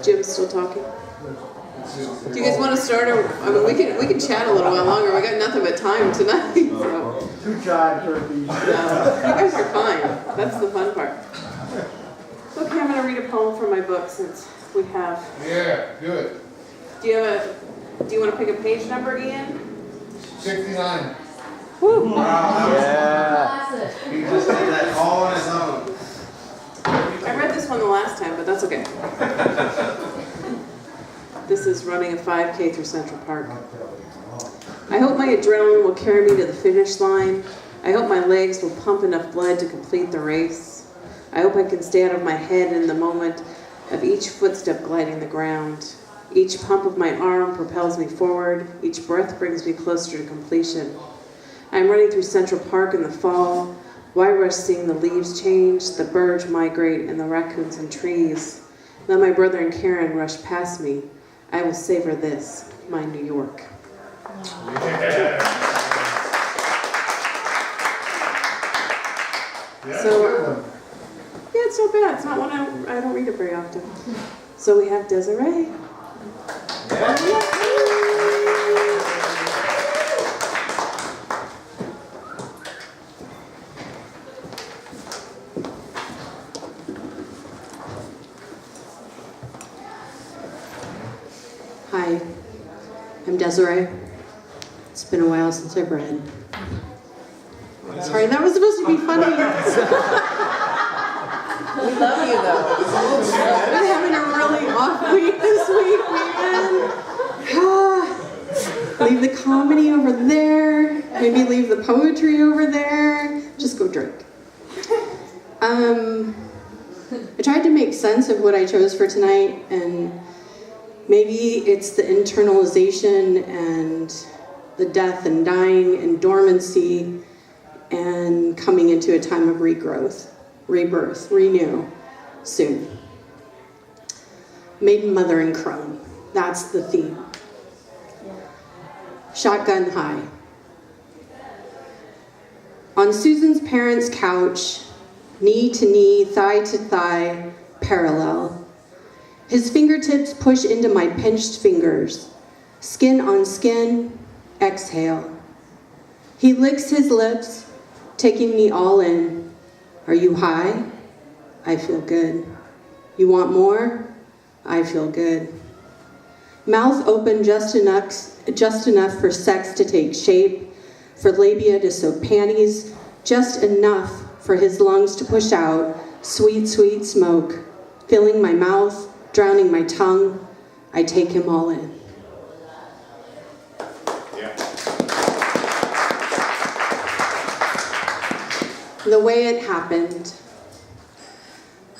Jim's still talking. Do you guys want to start, or I mean, we can chat a little while longer. We got nothing but time tonight. So. 2 giant turkeys. Yeah, you guys are fine. That's the fun part. Okay, I'm going to read a poem from my book since we have. Yeah, good. Do you want to pick a page number, Ian? 69. Woo. Wow, Yeah. he just did that all on his own. I read this one the last time, but that's okay. This is running a 5K through Central Park. I hope my adrenaline will carry me to the finish line. I hope my legs will pump enough blood to complete the race. I hope I can stay out of my head in the moment of each footstep gliding the ground. Each pump of my arm propels me forward. Each breath brings me closer to completion. I'm running through Central Park in the fall. Why rush seeing the leaves change, the birds migrate, and the raccoons and trees? Let my brother and Karen rush past me. I will savor this, my New York. Yeah. So, yeah, it's not bad. It's not one I don't read it very often. So we have Desiree. Hi, I'm Desiree. It's been a while since I've read. Sorry, that was supposed to be funny. We love you, though. I've been having a really off week this week, man. Leave the comedy over there. Maybe leave the poetry over there. Just go drink. I tried to make sense of what I chose for tonight, and maybe it's the internalization and the death and dying and dormancy and coming into a time of regrowth, rebirth, renew, soon. Maiden, mother, and crone. That's the theme. Shotgun high. On Susan's parents' couch, knee to knee, thigh to thigh, parallel. His fingertips push into my pinched fingers. Skin on skin, exhale. He licks his lips, taking me all in. Are you high? I feel good. You want more? I feel good. Mouth open just enough for sex to take shape, for labia to soak panties, just enough for his lungs to push out sweet, sweet smoke, filling my mouth, drowning my tongue. I take him all in. The way it happened.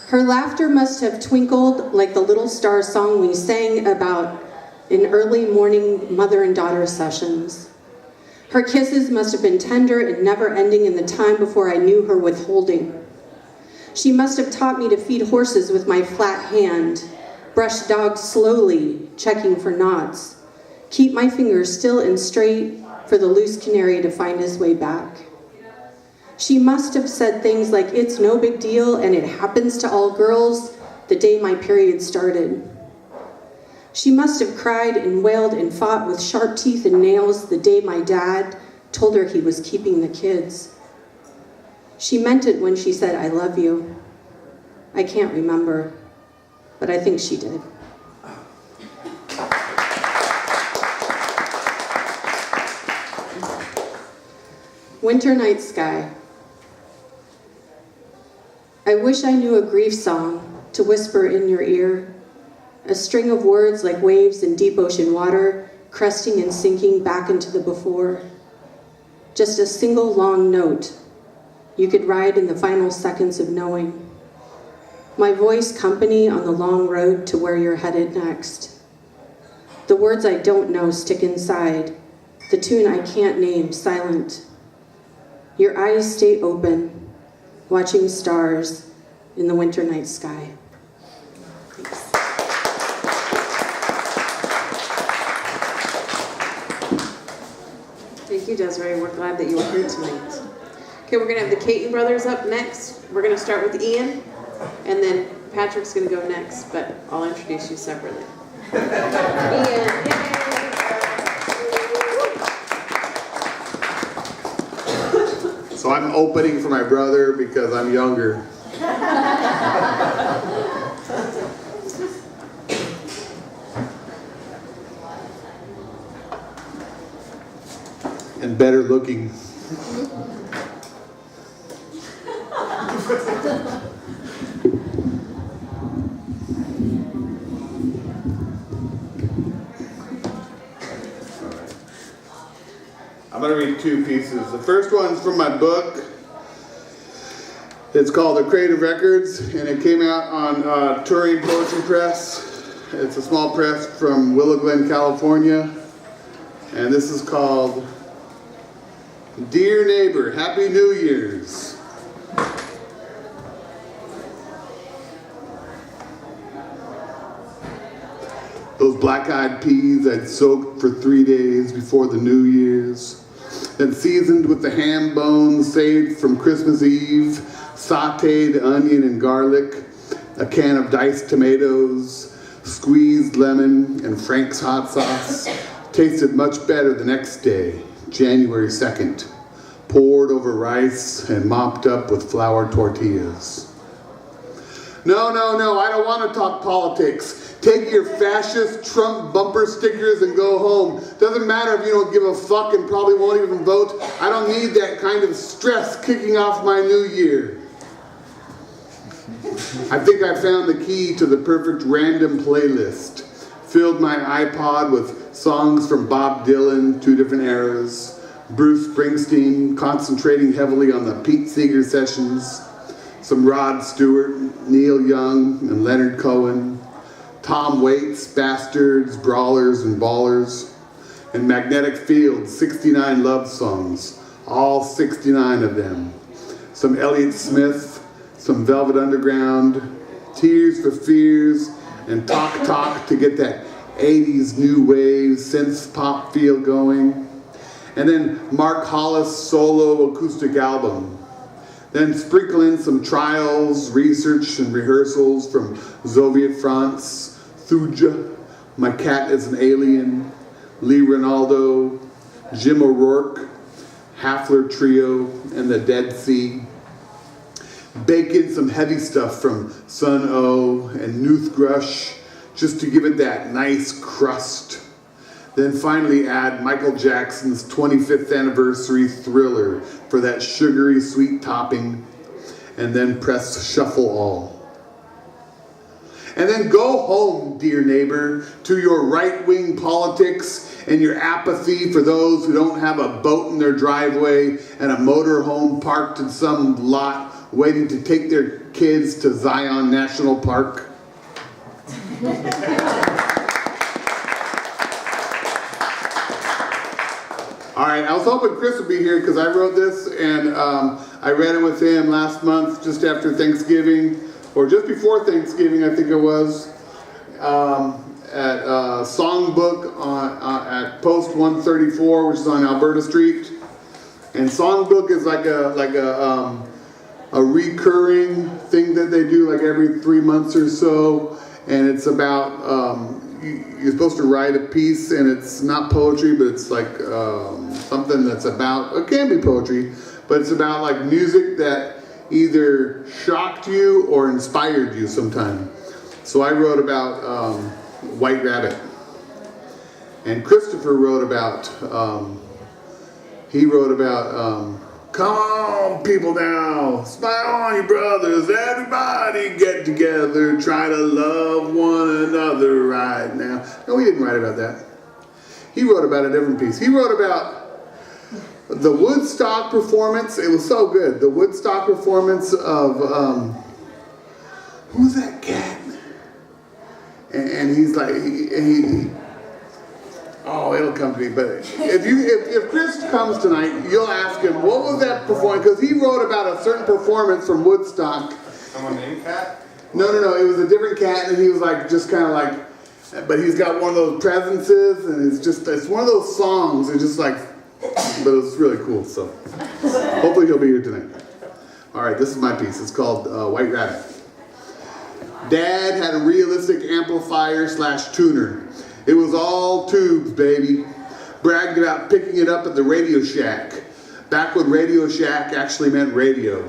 Her laughter must have twinkled like the little star song we sang about in early morning mother and daughter sessions. Her kisses must have been tender and never ending in the time before I knew her withholding. She must have taught me to feed horses with my flat hand, brush dogs slowly, checking for knots, keep my fingers still and straight for the loose canary to find his way back. She must have said things like, it's no big deal and it happens to all girls, the day my period started. She must have cried and wailed and fought with sharp teeth and nails the day my dad told her he was keeping the kids. She meant it when she said, I love you. I can't remember, but I think she did. Winter night sky. I wish I knew a grief song to whisper in your ear, a string of words like waves in deep ocean water, cresting and sinking back into the before. Just a single long note you could ride in the final seconds of knowing. My voice company on the long road to where you're headed next. The words I don't know stick inside, the tune I can't name silent. Your eyes stay open, watching stars in the winter night sky. Thanks. Thank you, Desiree. We're glad that you were here tonight. Okay, we're going to have the Caton brothers up next. We're going to start with Ian, and then Patrick's going to go next, but I'll introduce you separately. Ian, yay! So I'm opening for my brother because I'm younger. And better looking. I'm going to read two pieces. The first one's from my book. It's called The Creative Records, and it came out on Turing Poetry Press. It's a small press from Willow Glen, California. And this is called Dear Neighbor, Happy New Year's. Those black-eyed peas I'd soaked for 3 days before the New Year's. Then seasoned with the ham bones saved from Christmas Eve, sauteed onion and garlic, a can of diced tomatoes, squeezed lemon, and Frank's hot sauce. Tasted much better the next day, January 2nd. Poured over rice and mopped up with flour tortillas. No, I don't want to talk politics. Take your fascist Trump bumper stickers and go home. Doesn't matter if you don't give a fuck and probably won't even vote. I don't need that kind of stress kicking off my new year. I think I found the key to the perfect random playlist. Filled my iPod with songs from Bob Dylan, 2 different eras, Bruce Springsteen, concentrating heavily on the Pete Seeger sessions, some Rod Stewart, Neil Young, and Leonard Cohen, Tom Waits, Bastards, Brawlers, and Ballers, and Magnetic Fields, 69 love songs, all 69 of them. Some Elliott Smith, some Velvet Underground, Tears for Fears, and Talk Talk to get that 80s new wave synth pop feel going. And then Mark Hollis' solo acoustic album. Then sprinkle in some trials, research, and rehearsals from Soviet France, Thuja, My Cat is an Alien, Lee Ronaldo, Jim O'Rourke, Hafler Trio, and the Dead Sea. Bake in some heavy stuff from Sun O and Nuth Grush, just to give it that nice crust. Then finally add Michael Jackson's 25th anniversary Thriller for that sugary sweet topping, and then press shuffle all. And then go home, dear neighbor, to your right-wing politics and your apathy for those who don't have a boat in their driveway and a motorhome parked in some lot waiting to take their kids to Zion National Park. All right, I was hoping Chris would be here because I wrote this and I read it with him last month just after Thanksgiving, or just before Thanksgiving, I think it was, at Songbook at Post 134, which is on Alberta Street. And Songbook is like a recurring thing that they do like every 3 months or so, and it's about you're supposed to write a piece, and it's not poetry, but it's like something that's about, it can be poetry, but it's about like music that either shocked you or inspired you sometime. So I wrote about White Rabbit, and Christopher wrote about, come on people now, smile on your brothers, everybody get together, try to love one another right now. No, he didn't write about that. He wrote about a different piece. He wrote about the Woodstock performance. It was so good. The Woodstock performance of, who's that cat? And he's like, oh, it'll come to me. But if Chris comes tonight, you'll ask him, what was that performance? Because he wrote about a certain performance from Woodstock. Someone named Cat? No, it was a different cat, and he was like, just kind of like, but he's got one of those presences, and it's one of those songs, it's just like, but it was really cool, so hopefully he'll be here tonight. All right, this is my piece. It's called White Rabbit. Dad had a realistic amplifier / tuner. It was all tubes, baby. Bragged about picking it up at the Radio Shack. Back when Radio Shack actually meant radio.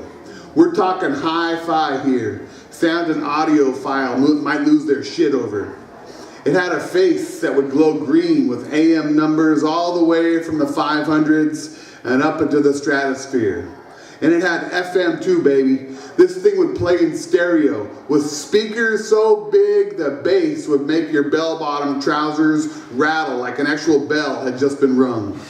We're talking hi-fi here. Sound and audio file might lose their shit over. It had a face that would glow green with AM numbers all the way from the 500s and up into the stratosphere. And it had FM too, baby. This thing would play in stereo with speakers so big the bass would make your bell-bottom trousers rattle like an actual bell had just been rung.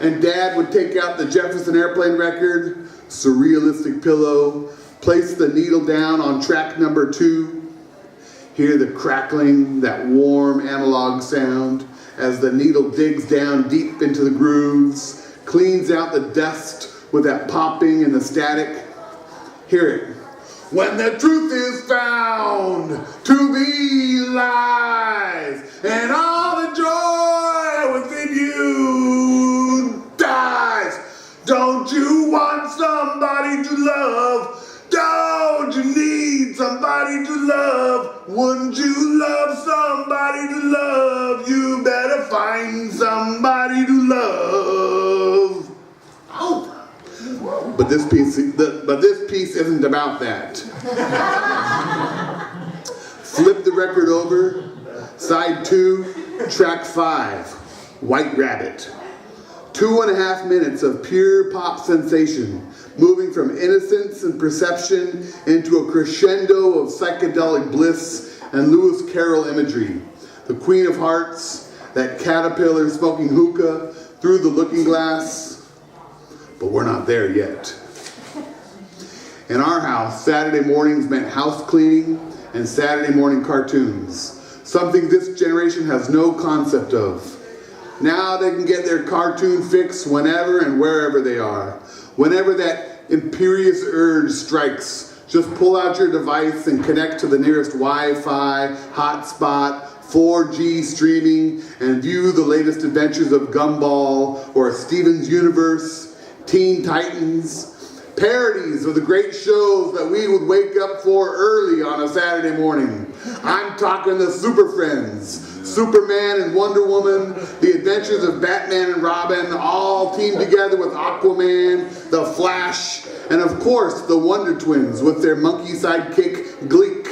And Dad would take out the Jefferson Airplane record, Surrealistic Pillow, place the needle down on track number 2, hear the crackling, that warm analog sound as the needle digs down deep into the grooves, cleans out the dust with that popping and the static. Hear it. When the truth is found to be lies, and all the joy within you dies. Don't you want somebody to love? Don't you need somebody to love? Wouldn't you love somebody to love? You better find somebody to love. Oh. But this piece isn't about that. Flip the record over. Side 2, track 5, White Rabbit. 2.5 minutes of pure pop sensation, moving from innocence and perception into a crescendo of psychedelic bliss and Lewis Carroll imagery. The Queen of Hearts, that caterpillar smoking hookah through the looking glass. But we're not there yet. In our house, Saturday mornings meant house cleaning and Saturday morning cartoons. Something this generation has no concept of. Now they can get their cartoon fix whenever and wherever they are. Whenever that imperious urge strikes, just pull out your device and connect to the nearest Wi-Fi, hotspot, 4G streaming, and view the latest adventures of Gumball or Steven's Universe, Teen Titans, parodies of the great shows that we would wake up for early on a Saturday morning. I'm talking the Super Friends, Superman and Wonder Woman, the adventures of Batman and Robin, all teamed together with Aquaman, The Flash, and of course the Wonder Twins with their monkey sidekick Gleek.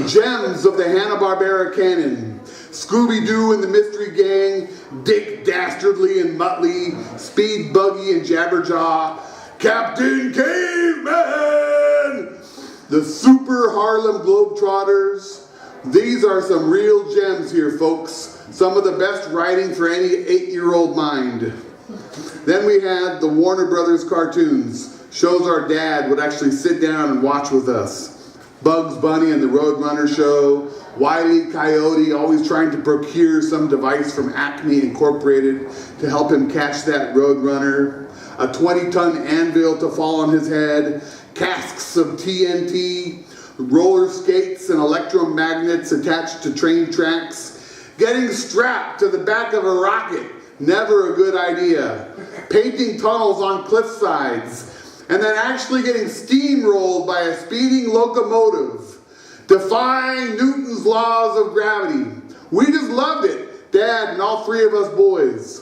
Gems of the Hanna-Barbera canon, Scooby-Doo and the Mystery Gang, Dick Dastardly and Muttley, Speed Buggy and Jabberjaw, Captain Caveman, the Super Harlem Globetrotters. These are some real gems here, folks. Some of the best writing for any 8-year-old mind. Then we had the Warner Brothers cartoons, shows our dad would actually sit down and watch with us. Bugs Bunny and the Roadrunner Show, Wile E. Coyote always trying to procure some device from Acme Incorporated to help him catch that Roadrunner, a 20-ton anvil to fall on his head, casks of TNT, roller skates and electromagnets attached to train tracks, getting strapped to the back of a rocket, never a good idea, painting tunnels on cliff sides, and then actually getting steamrolled by a speeding locomotive, defying Newton's laws of gravity. We just loved it, Dad and all 3 of us boys.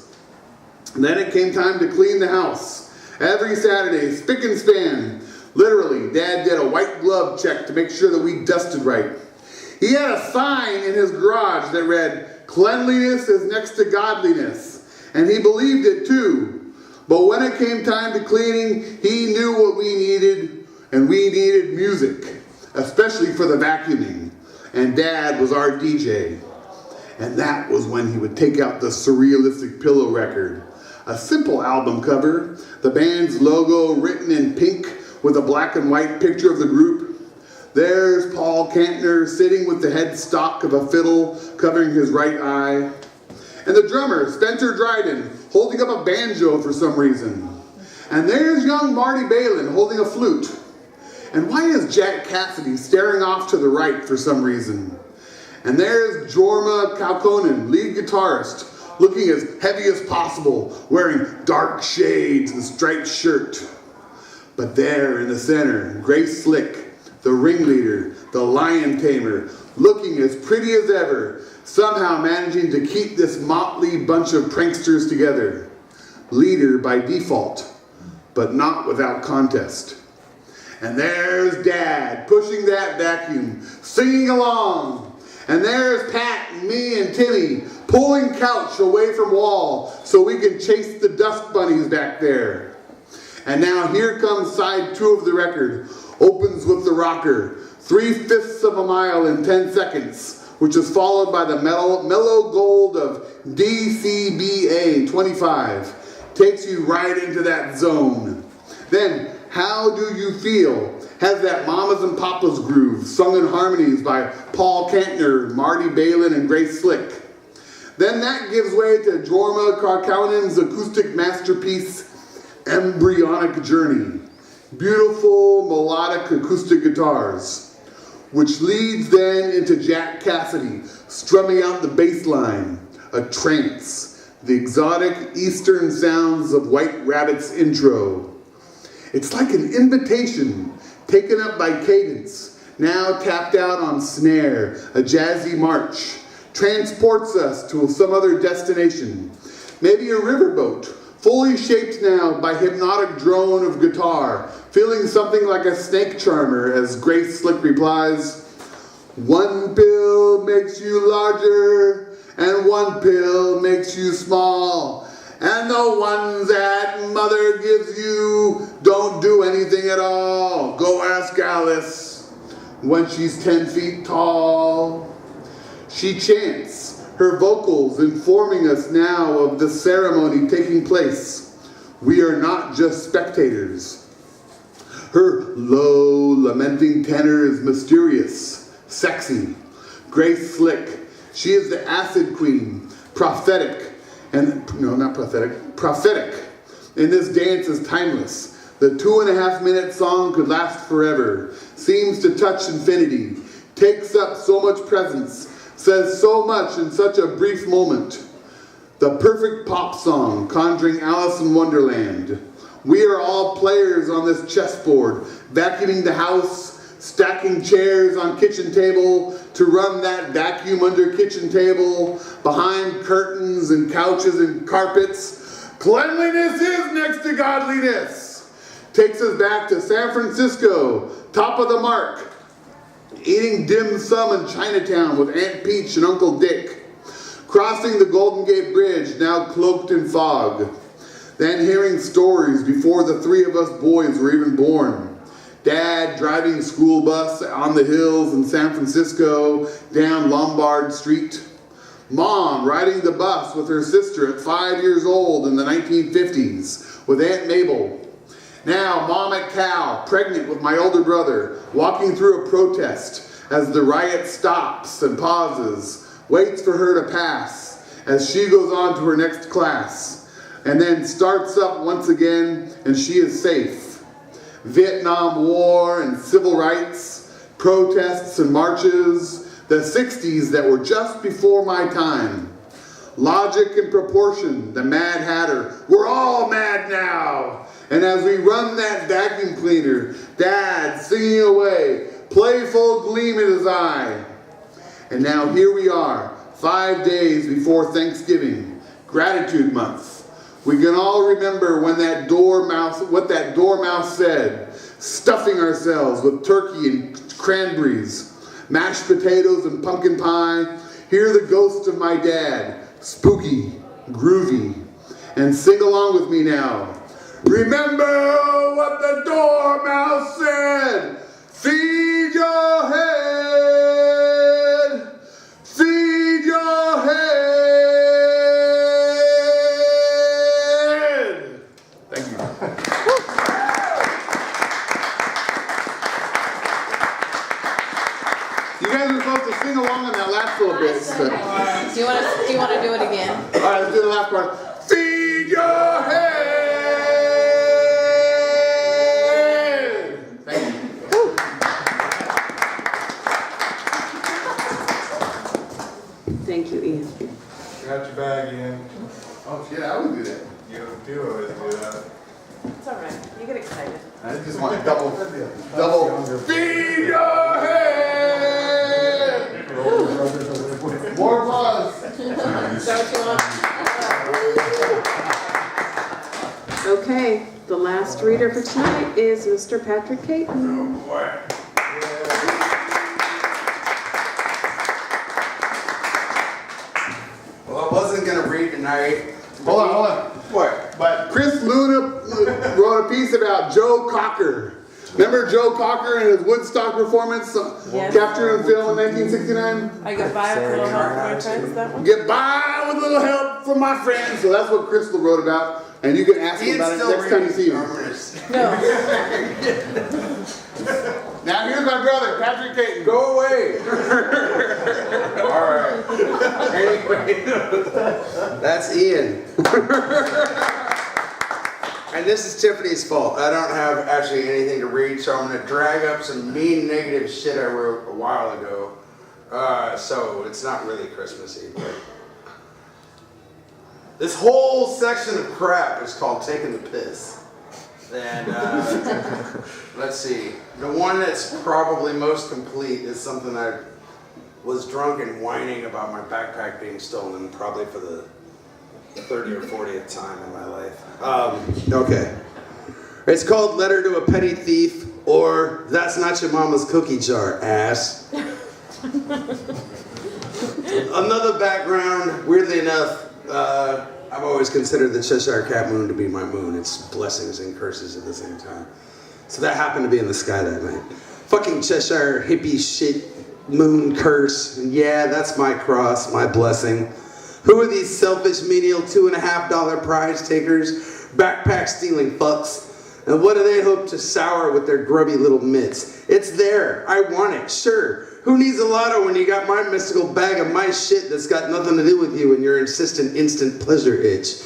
And then it came time to clean the house. Every Saturday, spick and span. Literally, Dad did a white glove check to make sure that we dusted right. He had a sign in his garage that read, "Cleanliness is next to godliness." And he believed it too. But when it came time to cleaning, he knew what we needed, and we needed music, especially for the vacuuming. And Dad was our DJ. And that was when he would take out the Surrealistic Pillow record. A simple album cover, the band's logo written in pink with a black and white picture of the group. There's Paul Kantner sitting with the headstock of a fiddle covering his right eye. And the drummer, Spencer Dryden, holding up a banjo for some reason. And there's young Marty Balin holding a flute. And why is Jack Cassidy staring off to the right for some reason? And there's Jorma Kaukonen, lead guitarist, looking as heavy as possible, wearing dark shades and striped shirt. But there in the center, Grace Slick, the ringleader, the lion tamer, looking as pretty as ever, somehow managing to keep this motley bunch of pranksters together. Leader by default, but not without contest. And there's Dad pushing that vacuum, singing along. And there's Pat and me and Timmy pulling couch away from wall so we can chase the dust bunnies back there. And now here comes side 2 of the record. Opens with the rocker, 3/5 of a mile in 10 seconds, which is followed by the mellow gold of DCBA 25. Takes you right into that zone. Then, How Do You Feel has that Mamas and Papas groove, sung in harmonies by Paul Kantner, Marty Balin, and Grace Slick. Then that gives way to Jorma Kaukonen's acoustic masterpiece, Embryonic Journey. Beautiful melodic acoustic guitars, which leads then into Jack Cassidy strumming out the bass line, a trance, the exotic eastern sounds of White Rabbit's intro. It's like an invitation taken up by cadence, now tapped out on snare, a jazzy march, transports us to some other destination, maybe a riverboat, fully shaped now by hypnotic drone of guitar, feeling something like a snake charmer as Grace Slick replies, one pill makes you larger, and one pill makes you small, and the ones that mother gives you don't do anything at all. Go ask Alice when she's 10 feet tall. She chants, her vocals informing us now of the ceremony taking place. We are not just spectators. Her low, lamenting tenor is mysterious, sexy. Grace Slick, she is the acid queen, prophetic. And no, not pathetic, prophetic. And this dance is timeless. The 2.5-minute song could last forever. Seems to touch infinity. Takes up so much presence. Says so much in such a brief moment. The perfect pop song conjuring Alice in Wonderland. We are all players on this chessboard, vacuuming the house, stacking chairs on kitchen table to run that vacuum under kitchen table, behind curtains and couches and carpets. Cleanliness is next to godliness. Takes us back to San Francisco, top of the mark. Eating dim sum in Chinatown with Aunt Peach and Uncle Dick. Crossing the Golden Gate Bridge, now cloaked in fog. Then hearing stories before the 3 of us boys were even born. Dad driving school bus on the hills in San Francisco down Lombard Street. Mom riding the bus with her sister at 5 years old in the 1950s with Aunt Mabel. Now Mom at Cal, pregnant with my older brother, walking through a protest as the riot stops and pauses, waits for her to pass as she goes on to her next class, and then starts up once again and she is safe. Vietnam War and civil rights, protests and marches, the 60s that were just before my time. Logic and proportion, the Mad Hatter, we're all mad now. And as we run that vacuum cleaner, Dad singing away, playful gleam in his eye. And now here we are, 5 days before Thanksgiving, Gratitude Month. We can all remember when what that dormouse said, stuffing ourselves with turkey and cranberries, mashed potatoes and pumpkin pie. Hear the ghost of my dad, spooky, groovy, and sing along with me now. Remember what the dormouse said, feed your head, feed your head. Thank you. You guys are supposed to sing along in that last little bit. So. Do you want to do it again? All right, let's do the last part. Feed your head. Thank you. Thank you, Ian. Got your bag in. Oh shit, I would do that. You do always do that. It's all right. You get excited. I just want double. Feed your head. last reader for tonight is Mr. Patrick Caton. Well, I wasn't gonna read tonight. Hold on. What? But Chris Luna wrote a piece about Joe Cocker. Remember Joe Cocker and his Woodstock performance Yes. captured on film in 1969? I got by with a little help from my friends, that one? Get by with a little help from my friends. So that's what Crystal wrote about. And you can ask him Ian's about it still next time you see him. No. Now here's my brother, Patrick Caton. Go away. All right. Anyway, that's Ian. And this is Tiffany's fault. I don't have actually anything to read, so I'm gonna drag up some mean negative shit I wrote a while ago. So it's not really Christmassy, but this whole section of crap is called Taking the Piss. And let's see. The one that's probably most complete is something I was drunk and whining about my backpack being stolen, probably for the 30 or 40th time in my life. Okay. It's called Letter to a Petty Thief, or That's Not Your Mama's Cookie Jar, ass. Another background, weirdly enough, I've always considered the Cheshire Cat moon to be my moon. It's blessings and curses at the same time. So that happened to be in the sky that night. Fucking Cheshire hippie shit moon curse. Yeah, that's my cross, my blessing. Who are these selfish, menial $2.50 prize takers, backpack stealing fucks? And what do they hope to sour with their grubby little mitts? It's there. I want it. Sure. Who needs a lotto when you got my mystical bag of my shit that's got nothing to do with you and your insistent instant pleasure itch?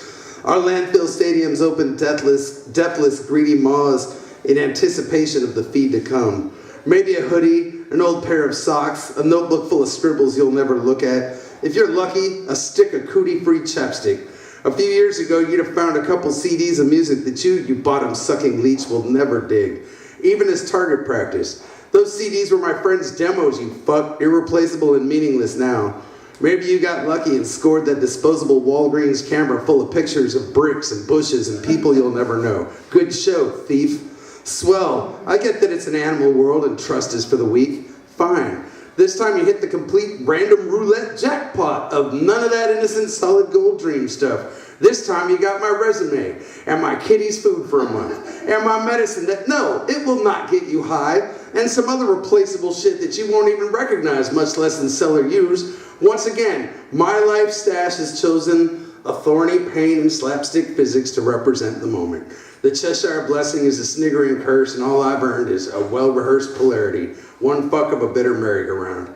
Our landfill stadiums open deathless, greedy maws in anticipation of the feed to come. Maybe a hoodie, an old pair of socks, a notebook full of scribbles you'll never look at. If you're lucky, a stick of cootie-free chapstick. A few years ago, you'd have found a couple CDs of music that you bottom-sucking leech, will never dig. Even as target practice. Those CDs were my friend's demos, you fuck, irreplaceable and meaningless now. Maybe you got lucky and scored that disposable Walgreens camera full of pictures of bricks and bushes and people you'll never know. Good show, thief. Swell. I get that it's an animal world and trust is for the weak. Fine. This time you hit the complete random roulette jackpot of none of that innocent solid gold dream stuff. This time you got my resume and my kitty's food for a month and my medicine that, no, it will not get you high, and some other replaceable shit that you won't even recognize, much less than sell or use. Once again, my life stash has chosen a thorny pain and slapstick physics to represent the moment. The Cheshire blessing is a sniggering curse, and all I've earned is a well-rehearsed polarity, one fuck of a bitter merry-go-round.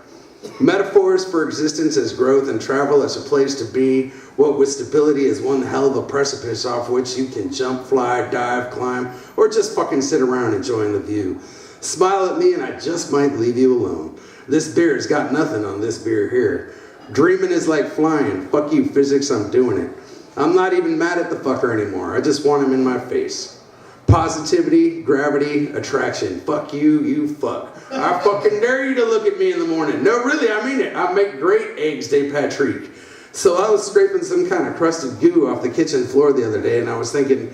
Metaphors for existence as growth and travel as a place to be, what with stability is one hell of a precipice off which you can jump, fly, dive, climb, or just fucking sit around enjoying the view. Smile at me and I just might leave you alone. This beer's got nothing on this beer here. Dreaming is like flying. Fuck you, physics, I'm doing it. I'm not even mad at the fucker anymore. I just want him in my face. Positivity, gravity, attraction. Fuck you, you fuck. I fucking dare you to look at me in the morning. No, really, I mean it. I make great eggs de Patrick. So I was scraping some kind of crusted goo off the kitchen floor the other day, and I was thinking,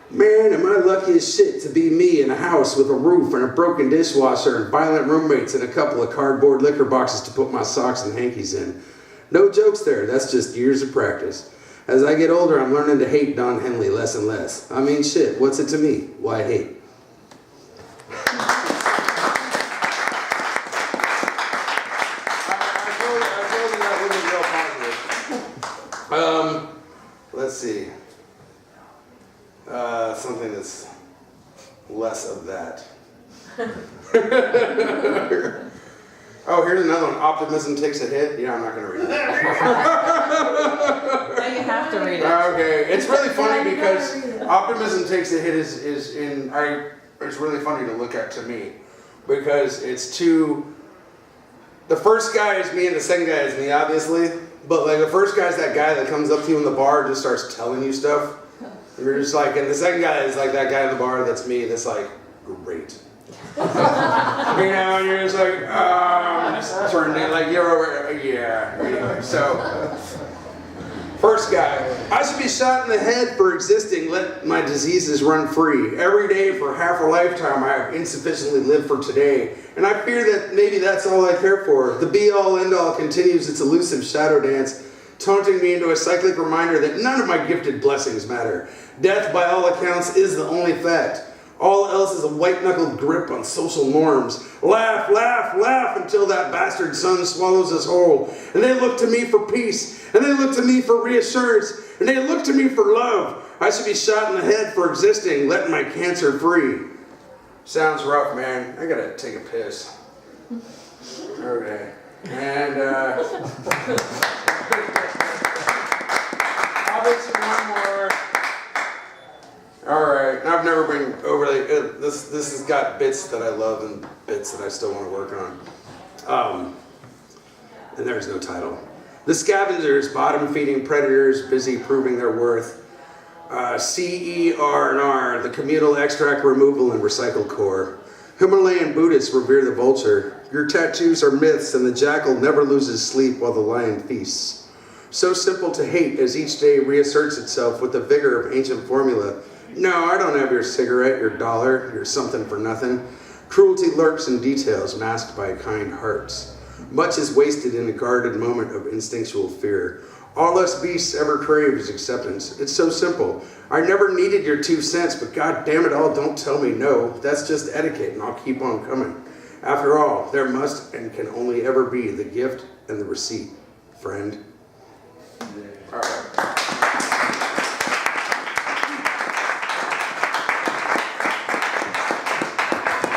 man, am I lucky as shit to be me in a house with a roof and a broken dishwasher and violent roommates and a couple of cardboard liquor boxes to put my socks and hankies in. No jokes there, that's just years of practice. As I get older, I'm learning to hate Don Henley less and less. I mean, shit, what's it to me? Why hate? I told you that wasn't real positive. Let's see. Something that's less of that. Oh, here's another one. Optimism takes a hit. Yeah, I'm not going to read it. Now you have to read it. Okay, it's really funny because optimism takes a hit it's really funny to look at to me because it's two. The first guy is me and the second guy is me, obviously. But like the first guy is that guy that comes up to you in the bar and just starts telling you stuff. And you're just like, and the second guy is like that guy in the bar that's me. That's like, great. You know, and you're just like, just turned in, like, you're over, yeah. Anyway, so, First guy, I should be shot in the head for existing. Let my diseases run free. Every day for half a lifetime, I have insufficiently lived for today. And I fear that maybe that's all I care for. The be-all, end-all continues its elusive shadow dance, taunting me into a cyclic reminder that none of my gifted blessings matter. Death, by all accounts, is the only fact. All else is a white-knuckled grip on social norms. Laugh, laugh, laugh until that bastard sun swallows us whole. And they look to me for peace. And they look to me for reassurance. And they look to me for love. I should be shot in the head for existing, letting my cancer free. Sounds rough, man. I gotta take a piss. Okay. And, I'll bet you one more. Alright, I've never been overly, this has got bits that I love and bits that I still want to work on. And there's no title. The scavengers, bottom-feeding predators, busy proving their worth. CER&R, the communal extract removal and recycled core. Himalayan Buddhists revere the vulture. Your tattoos are myths and the jackal never loses sleep while the lion feasts. So simple to hate as each day reasserts itself with the vigor of ancient formula. No, I don't have your cigarette, your dollar, your something for nothing. Cruelty lurks in details masked by kind hearts. Much is wasted in a guarded moment of instinctual fear. All us beasts ever crave is acceptance. It's so simple. I never needed your 2 cents, but god damn it all, don't tell me no. That's just etiquette and I'll keep on coming. After all, there must and can only ever be the gift and the receipt, friend. All right.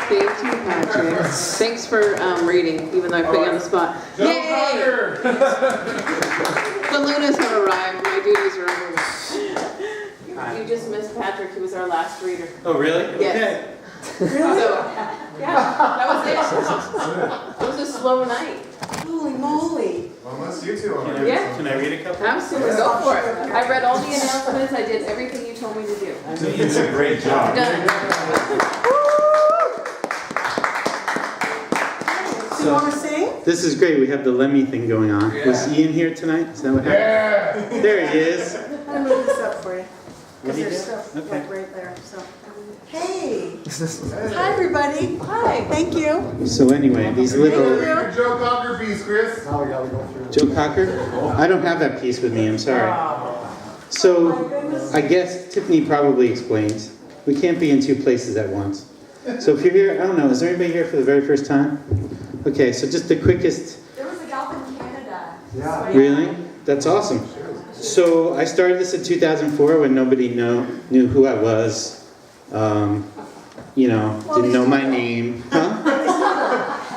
Thank you, Patrick. Thanks for reading, even though I put you on the spot. Yay! The Lunas have arrived. My duties are over. You just missed Patrick. He was our last reader. Oh, really? Yes. Okay. So, yeah, that was it. It was a slow night. Holy moly. Well, unless you two want to. Yeah. Can I read a couple? Absolutely. Go for it. I read all the announcements. I did everything you told me to do. You did a great job. Done. You want to sing? This is great. We have the Lemmy thing going on. Yeah. Was Ian here tonight? Is that what happened? Yeah! There he is. I'm going to move this up for you. What Because do you there's do? stuff Okay. like right there. So, hey. Hi, everybody. Hi. Thank you. So anyway, these Thank little... you. Your Joe Cocker piece, Chris. Oh, Now we gotta go through. Joe Cocker? I don't have that piece with me. I'm sorry. So, I guess Tiffany probably explains. We can't be in 2 places at once. So if you're here, I don't know, is there anybody here for the very first time? Okay, so just the quickest... There was a gal from Canada. Yeah. Really? That's awesome. So I started this in 2004 when nobody knew who I was. Didn't know my name. Huh?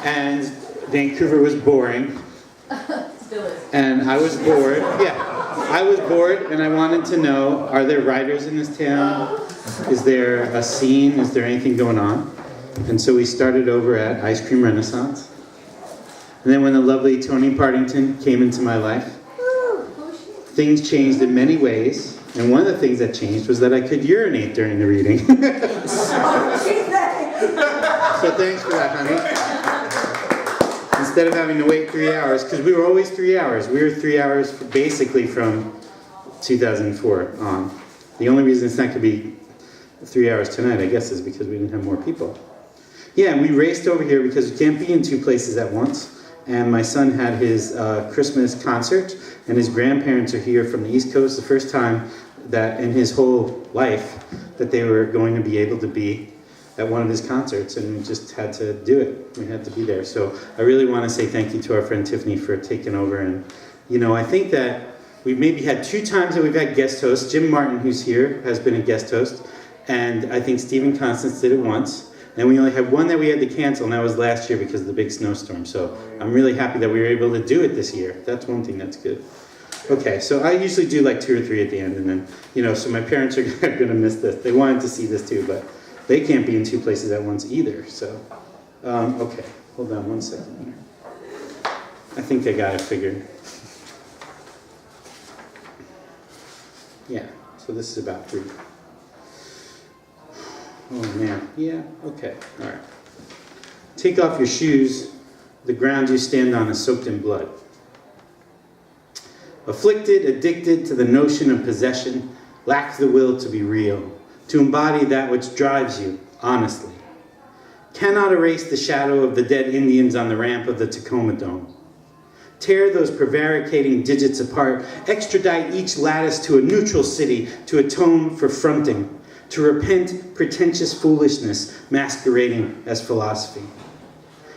And Vancouver was boring. Still is. And I was bored. Yeah. I was bored and I wanted to know, are there writers in this town? Is there a scene? Is there anything going on? And so we started over at Ice Cream Renaissance. And then when the lovely Tony Partington came into my life, things changed in many ways. And one of the things that changed was that I could urinate during the reading. So thanks for that, honey. Instead of having to wait 3 hours, because we were always 3 hours. We were 3 hours basically from 2004 on. The only reason it's not going to be 3 hours tonight, I guess, is because we didn't have more people. Yeah, and we raced over here because you can't be in 2 places at once. And my son had his Christmas concert, and his grandparents are here from the East Coast. The first time that in his whole life that they were going to be able to be at one of his concerts, and we just had to do it. We had to be there. So I really want to say thank you to our friend Tiffany for taking over. And, I think that we've maybe had 2 times that we've had guest hosts. Jim Martin, who's here, has been a guest host. And I think Stephen Constance did it once. And we only had 1 that we had to cancel, and that was last year because of the big snowstorm. So I'm really happy that we were able to do it this year. That's one thing that's good. Okay, so I usually do like 2 or 3 at the end, and then, so my parents are going to miss this. They wanted to see this too, but they can't be in 2 places at once either. So, okay, hold on 1 second here. I think I got it figured. Yeah, so this is about 3. Oh man, yeah, okay, all right. Take off your shoes. The ground you stand on is soaked in blood. afflicted, addicted to the notion of possession, lack the will to be real, to embody that which drives you, honestly. Cannot erase the shadow of the dead Indians on the ramp of the Tacoma Dome. Tear those prevaricating digits apart, extradite each lattice to a neutral city to atone for fronting, to repent pretentious foolishness masquerading as philosophy.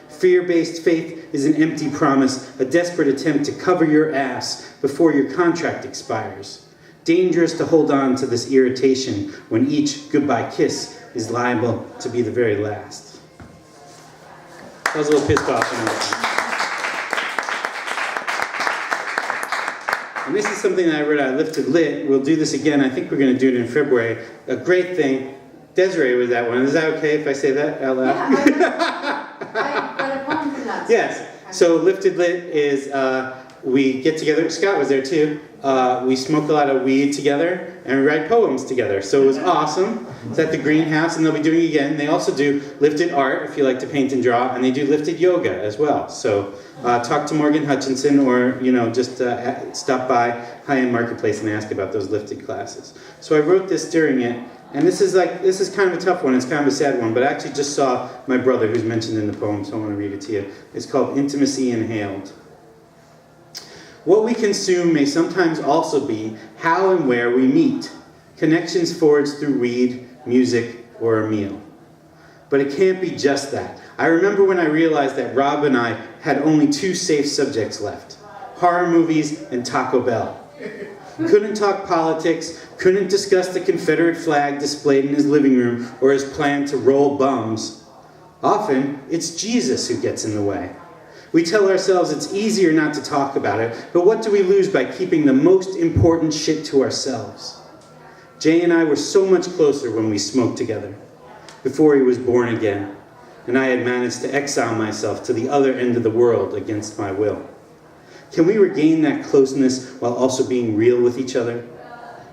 Fear-based faith is an empty promise, a desperate attempt to cover your ass before your contract expires. Dangerous to hold on to this irritation when each goodbye kiss is liable to be the very last. I was a little pissed off. And this is something that I read at Lifted Lit. We'll do this again. I think we're going to do it in February. A great thing. Desiree was that one. Is that okay if I say that out loud? Yeah, I read a poem from that. Yes. So Lifted Lit is we get together. Scott was there too. We smoke a lot of weed together and we write poems together. So it was awesome. It's at the greenhouse, and they'll be doing it again. They also do lifted art if you like to paint and draw, and they do lifted yoga as well. So talk to Morgan Hutchinson, or just stop by High-End Marketplace and ask about those lifted classes. So I wrote this during it, and this is kind of a tough one. It's kind of a sad one, but I actually just saw my brother, who's mentioned in the poem, so I want to read it to you. It's called Intimacy Inhaled. What we consume may sometimes also be how and where we meet. Connections forged through weed, music, or a meal. But it can't be just that. I remember when I realized that Rob and I had only two safe subjects left: horror movies and Taco Bell. Couldn't talk politics, couldn't discuss the Confederate flag displayed in his living room or his plan to roll bums. Often, it's Jesus who gets in the way. We tell ourselves it's easier not to talk about it, but what do we lose by keeping the most important shit to ourselves? Jay and I were so much closer when we smoked together, before he was born again, and I had managed to exile myself to the other end of the world against my will. Can we regain that closeness while also being real with each other?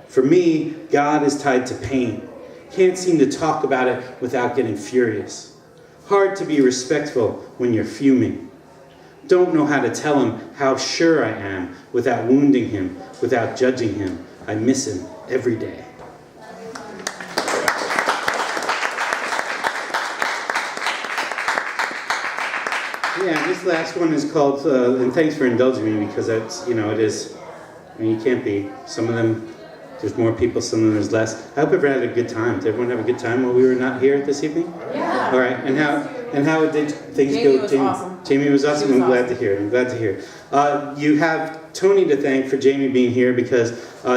For me, God is tied to pain. Can't seem to talk about it without getting furious. Hard to be respectful when you're fuming. Don't know how to tell him how sure I am without wounding him, without judging him. I miss him every day. Yeah, this last one is called, and thanks for indulging me, because it's, it is, you can't be, some of them, there's more people, some of them there's less. I hope everyone had a good time. Did everyone have a good time while we were not here this evening? Yeah. All right, and how did things Jamie go? was awesome. Jamie was awesome. She was I'm glad to hear. I'm glad to hear. You have Tony to thank for Jamie being here, because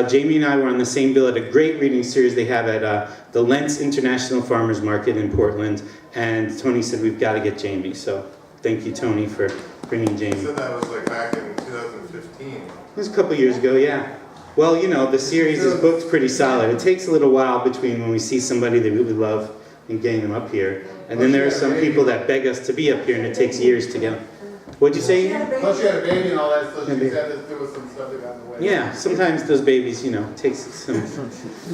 Jamie and I were on the same bill at a great reading series they have at the Lentz International Farmers Market in Portland, and Tony said we've got to get Jamie. So thank you, Tony, for bringing Jamie. You said that was like back in 2015. It was a couple years ago, yeah. Well, the series is booked pretty solid. It takes a little while between when we see somebody that we really love and getting them up here. And then there are some people that beg us to be up here, and it takes years to get them. What'd you say? Plus you had a baby and all that, so she said that there was some stuff that got in the way. Yeah, sometimes those babies, takes some...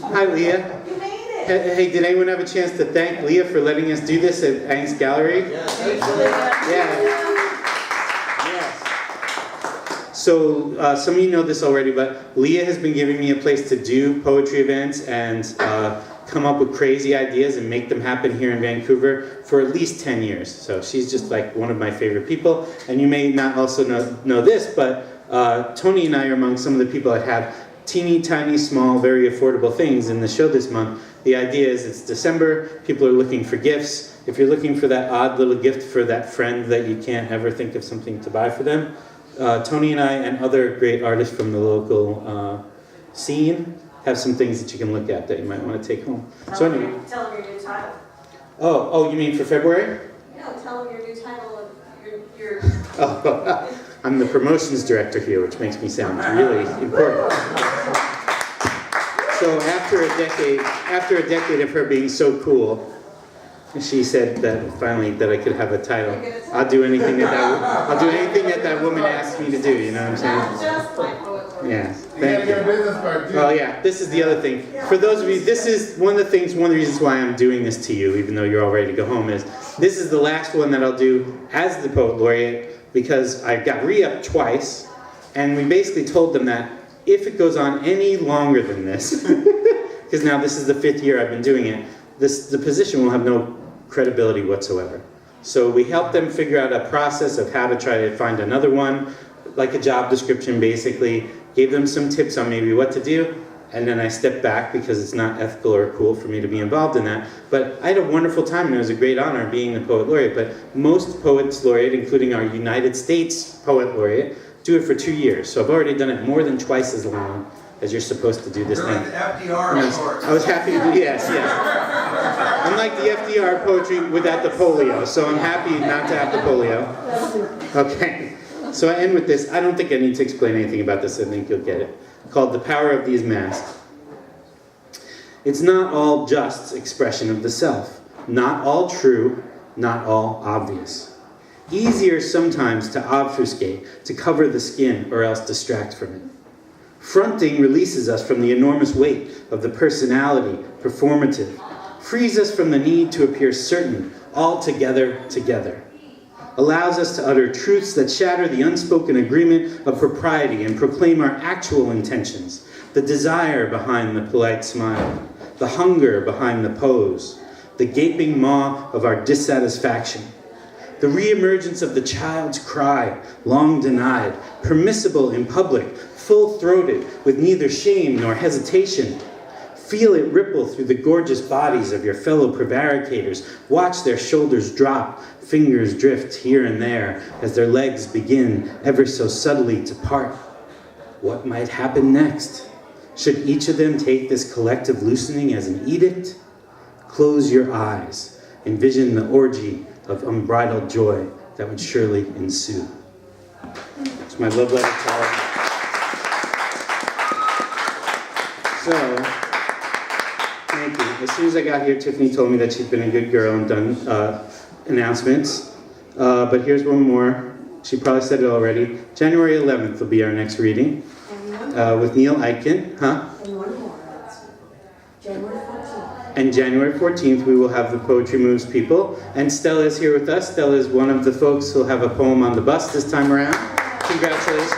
Hi, Leah. You made it. Hey, did anyone have a chance to thank Leah for letting us do this at Angst Gallery? Yeah. So, some of you know this already, but Leah has been giving me a place to do poetry events and come up with crazy ideas and make them happen here in Vancouver for at least 10 years. So she's just like one of my favorite people. And you may not also know this, but Tony and I are among some of the people that have teeny tiny, small, very affordable things in the show this month. The idea is it's December, people are looking for gifts. If you're looking for that odd little gift for that friend that you can't ever think of something to buy for them, Tony and I and other great artists from the local scene have some things that you can look at that you might want to take home. Tell them your new title. Oh, you mean for February? No, tell them your new title of your Oh, I'm the promotions director here, which makes me sound really important. So after a decade of her being so cool, she said that finally that I could have a title. I'll do anything that woman asks me to do. You know what I'm saying? Not just my poet. Yeah. You gotta Thank get a you. business card too. Well, yeah. This is the other thing. For those of you, this is one of the reasons why I'm doing this to you, even though you're all ready to go home. Is this is the last one that I'll do as the poet laureate, because I got re-upped twice, and we basically told them that If it goes on any longer than this, because now this is the 5th year I've been doing it, the position will have no credibility whatsoever. So we help them figure out a process of how to try to find another one, like a job description basically, gave them some tips on maybe what to do, and then I stepped back because it's not ethical or cool for me to be involved in that. But I had a wonderful time, and it was a great honor being the Poet Laureate. But most Poets Laureate, including our United States Poet Laureate, do it for 2 years. So I've already done it more than twice as long as you're supposed to do this thing. The FDR report. I was happy to do, yes. Unlike the FDR poetry without the polio, so I'm happy not to have the polio. Okay, so I end with this. I don't think I need to explain anything about this. I think you'll get it. Called The Power of These Masks. It's not all just expression of the self. Not all true, not all obvious. Easier sometimes to obfuscate, to cover the skin, or else distract from it. Fronting releases us from the enormous weight of the personality, performative, frees us from the need to appear certain, all together, allows us to utter truths that shatter the unspoken agreement of propriety and proclaim our actual intentions, the desire behind the polite smile, the hunger behind the pose, the gaping maw of our dissatisfaction, the reemergence of the child's cry, long denied, permissible in public, full-throated, with neither shame nor hesitation. Feel it ripple through the gorgeous bodies of your fellow prevaricators. Watch their shoulders drop, fingers drift here and there as their legs begin ever so subtly to part. What might happen next? Should each of them take this collective loosening as an edict? Close your eyes. Envision the orgy of unbridled joy that would surely ensue. It's my love letter to all of you. So, thank you. As soon as I got here, Tiffany told me that she's been a good girl and done announcements. But here's one more. She probably said it already. January 11th will be our next reading with Neil Eichen. Huh? And one more. January 14th. And January 14th, we will have the Poetry Moves people. And Stella is here with us. Stella is one of the folks who'll have a poem on the bus this time around. Congratulations.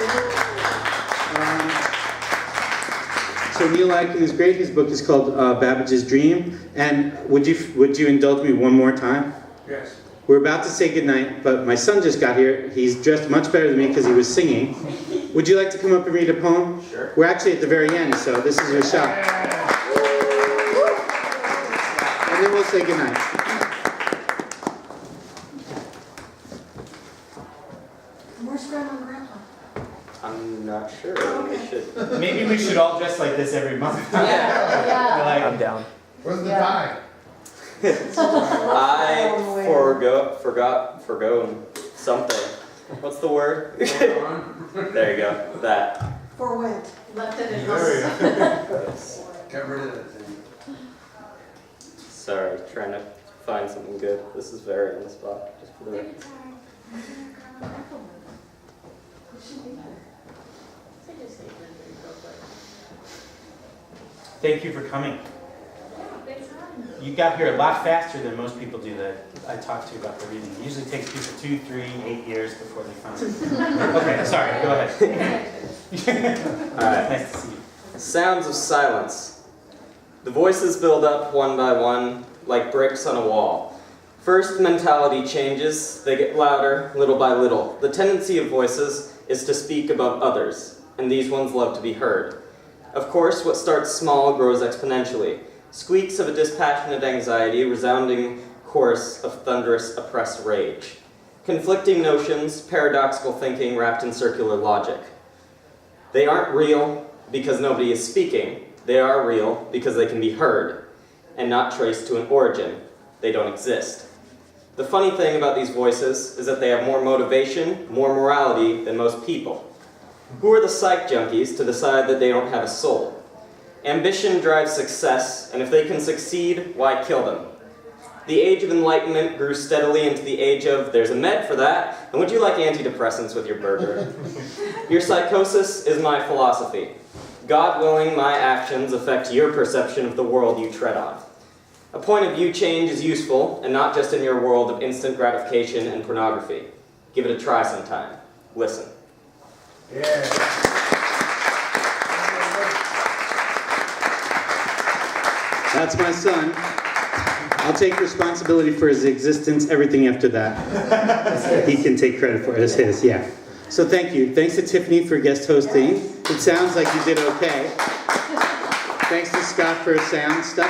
So Neil Eichen is great. His book is called Babbage's Dream. And would you indulge me one more time? Yes. We're about to say goodnight, but my son just got here. He's dressed much better than me because he was singing. Would you like to come up and read a poem? Sure. We're actually at the very end, so this is your shot. And then we'll say goodnight. Where's Grandma and Grandpa? I'm not sure. We should. Maybe we should all dress like this every month. I'm down. Where's the tie? I forgo something. What's the word? There you go. That. For when? Left it in There we go. Get rid of that thing. Sorry, trying to find something good. This is very on the spot. Just for the record. Thank you for coming. You got here a lot faster than most people do that I talk to about the reading. It usually takes people 2, 3, 8 years before they find it. Okay, sorry, go ahead. All right. Nice to see you. Sounds of silence. The voices build up one by one, like bricks on a wall. First, mentality changes. They get louder, little by little. The tendency of voices is to speak above others, and these ones love to be heard. Of course, what starts small grows exponentially. Squeaks of a dispassionate anxiety, resounding chorus of thunderous, oppressed rage. Conflicting notions, paradoxical thinking wrapped in circular logic. They aren't real because nobody is speaking. They are real because they can be heard, and not traced to an origin. They don't exist. The funny thing about these voices is that they have more motivation, more morality than most people. Who are the psych junkies to decide that they don't have a soul? Ambition drives success, and if they can succeed, why kill them? The age of enlightenment grew steadily into the age of, there's a med for that, and would you like antidepressants with your burger? Your psychosis is my philosophy. God willing, my actions affect your perception of the world you tread on. A point of view change is useful, and not just in your world of instant gratification and pornography. Give it a try sometime. Listen. Yeah. That's my son. I'll take responsibility for his existence. Everything after that, he can take credit for it as his. Yeah. So thank you. Thanks to Tiffany for guest hosting. It sounds like you did okay. Thanks to Scott for sound stuff,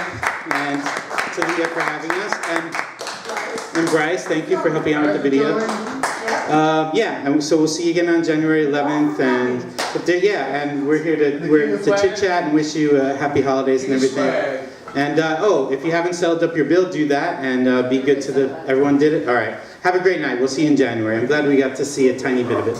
and to Leah for having us, and Bryce, thank you for helping out with the video. Yeah, and so we'll see you again on January 11th, and and we're here to chit chat and wish you happy holidays and everything. And if you haven't settled up your bill, do that and be good to everyone did it. All right, have a great night. We'll see you in January. I'm glad we got to see a tiny bit of it.